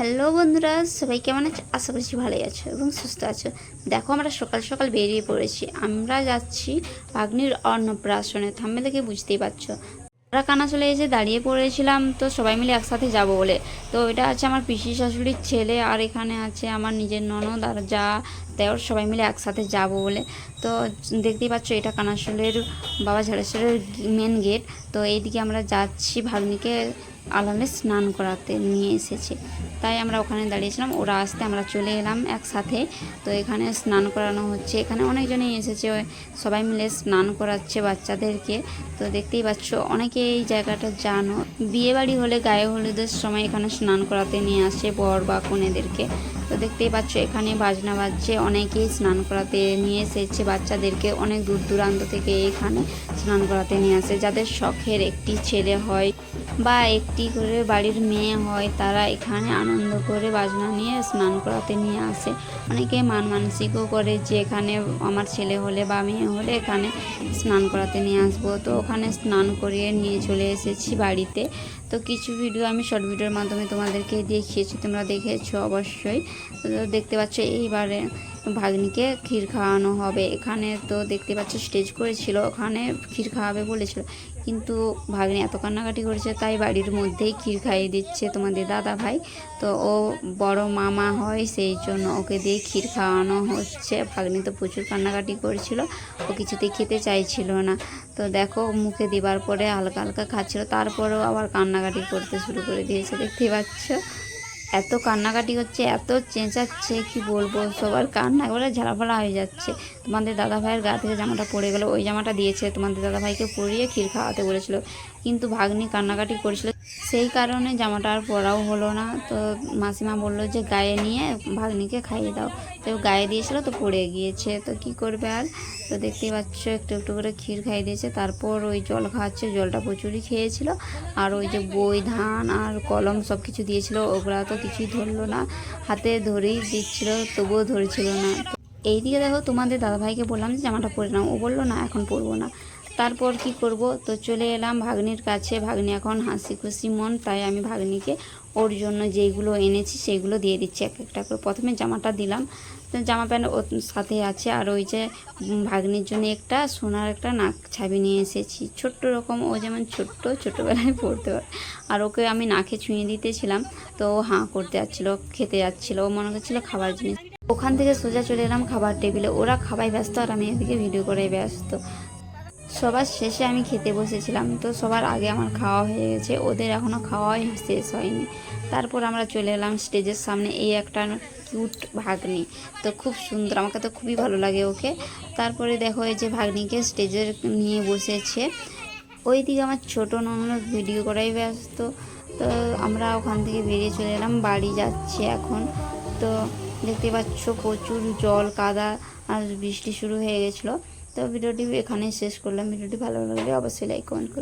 Hello বন্ধুরা, সবাই কেমন আছে? আশা করছি ভালোই আছো এবং সুস্থ আছো। দেখো, আমরা সকাল সকাল বেরিয়ে পড়েছি। আমরা যাচ্ছি ভাগ্নির অন্নপ্রাশনে। থাম্বনেল দেখে বুঝতেই পারছো। আমরা কানাচলে এসে দাঁড়িয়ে পড়েছিলাম তো সবাই মিলে একসাথে যাব বলে। তো এটা আছে আমার পিসি শাশুড়ির ছেলে, আর এখানে আছে আমার নিজের ননদ আর যা দেওর, সবাই মিলে একসাথে যাব বলে। তো দেখতেই পাচ্ছ, এটা কানাচলের বাবা ঝাড়েশ্বরের মেন গেট। তো এইদিকে আমরা যাচ্ছি ভাগ্নিকে আলালে স্নান করাতে নিয়ে এসেছে, তাই আমরা ওখানে দাঁড়িয়েছিলাম। ওরা আসতে আমরা চলে এলাম একসাথে। তো এখানে স্নান করানো হচ্ছে, এখানে অনেকজনই এসেছে, সবাই মিলে স্নান করাচ্ছে বাচ্চাদেরকে। তো দেখতেই পাচ্ছ, অনেকে এই জায়গাটা জানো, বিয়েবাড়ি হলে গায়ে হলুদের সময় এখানে স্নান করাতে নিয়ে আসে বর বা কনেদেরকে। তো দেখতেই পাচ্ছ, এখানে বাজনা বাজছে, অনেকেই স্নান করাতে নিয়ে এসেছে বাচ্চাদেরকে। অনেক দূর দূরান্ত থেকে এখানে স্নান করাতে নিয়ে আসে। যাদের শখের একটি ছেলে হয় বা একটি করে বাড়ির মেয়ে হয়, তারা এখানে আনন্দ করে বাজনা নিয়ে স্নান করাতে নিয়ে আসে। অনেকে মানসিকও করে যে এখানে আমার ছেলে হলে বা মেয়ে হলে এখানে স্নান করাতে নিয়ে আসবো। তো ওখানে স্নান করিয়ে নিয়ে চলে এসেছি বাড়িতে। তো কিছু ভিডিও আমি শর্ট ভিডিওর মাধ্যমে তোমাদেরকে দেখিয়েছি, তোমরা দেখেছো অবশ্যই। তো দেখতে পাচ্ছ, এইবারে ভাগ্নিকে ক্ষীর খাওয়ানো হবে এখানে। তো দেখতে পাচ্ছ, স্টেজ করেছিল, ওখানে ক্ষীর খাওয়াবে বলেছিল, কিন্তু ভাগ্নি এত কান্নাকাটি করেছে, তাই বাড়ির মধ্যেই ক্ষীর খাইয়ে দিচ্ছে তোমাদের দাদা ভাই। তো ও বড় মামা হয়, সেই জন্য ওকে দিয়ে ক্ষীর খাওয়ানো হচ্ছে। ভাগ্নি তো প্রচুর কান্নাকাটি করেছিল, ও কিছুতেই খেতে চাইছিল না। তো দেখো, মুখে দেবার পরে হালকা হালকা খাচ্ছিল, তারপরেও আবার কান্নাকাটি করতে শুরু করে দিয়েছে। দেখতেই পাচ্ছ, এত কান্নাকাটি হচ্ছে, এত চেঁচাচ্ছে, কি বলবো, সবার কান্না একবারে ঝালাফালা হয়ে যাচ্ছে। তোমাদের দাদা ভাইয়ের গা থেকে জামাটা পড়ে গেল, ওই জামাটা দিয়েছে তোমাদের দাদা ভাইকে পরিয়ে ক্ষীর খাওয়াতে বলেছিল, কিন্তু ভাগ্নি কান্নাকাটি করেছিল, সেই কারণে জামাটা আর পরাও হলো না। তো মাসিমা বললো যে গায়ে নিয়ে ভাগ্নিকে খাইয়ে দাও। তো গায়ে দিয়েছিল, তো পড়ে গিয়েছে, তো কি করবে আর। তো দেখতেই পাচ্ছ, একটু একটু করে ক্ষীর খাইয়ে দিয়েছে। তারপর ওই জল খাওয়াচ্ছে, জলটা প্রচুরই খেয়েছিল। আর ওই যে বই, ধান আর কলম সব কিছু দিয়েছিল, ওগুলা তো কিছুই ধরলো না, হাতে ধরেই দিচ্ছিল, তবুও ধরেছিল না। এইদিকে দেখো, তোমাদের দাদাভাইকে বললাম যে জামাটা পরে নাও, ও বললো না এখন পরবো না। তারপর কি করব, তো চলে এলাম ভাগ্নির কাছে। ভাগ্নি এখন হাসি খুশি মন, তাই আমি ভাগ্নিকে ওর জন্য যেইগুলো এনেছি সেইগুলো দিয়ে দিচ্ছি এক একটা করে। প্রথমে জামাটা দিলাম, তো জামা প্যান্ট ওর সাথে আছে। আর ওই যে ভাগ্নির জন্য একটা সোনার একটা নাক ছাবি নিয়ে এসেছি, ছোট্ট রকম, ও যেমন ছোটোবেলায় পড়তে পারে। আর ওকে আমি নাকে ছুঁয়ে দিতেছিলাম, তো ও হাঁ করতে যাচ্ছিলো, খেতে যাচ্ছিলো, ও মনে করছিল খাবার জিনিস। ওখান থেকে সোজা চলে এলাম খাবার টেবিলে। ওরা খাওয়াই ব্যস্ত আর আমি এদিকে ভিডিও করাই ব্যস্ত। সবার শেষে আমি খেতে বসেছিলাম, তো সবার আগে আমার খাওয়া হয়ে গেছে, ওদের এখনও খাওয়াই শেষ হয়নি। তারপর আমরা চলে এলাম স্টেজের সামনে। এই একটা কিউট ভাগ্নি, তো খুব সুন্দর, আমাকে তো খুবই ভালো লাগে ওকে। তারপরে দেখো, এই যে ভাগ্নিকে স্টেজের নিয়ে বসেছে। ওইদিকে আমার ছোটো ননদ ভিডিও করাই ব্যস্ত। তো আমরা ওখান থেকে বেরিয়ে চলে এলাম, বাড়ি যাচ্ছি এখন। তো দেখতে পাচ্ছ, প্রচুর জল কাদা আর বৃষ্টি শুরু হয়ে গেছিলো। তো ভিডিওটি এখানেই শেষ করলাম। ভিডিওটি ভালো লাগলে অবশ্যই লাইক কমেন্ট করুন।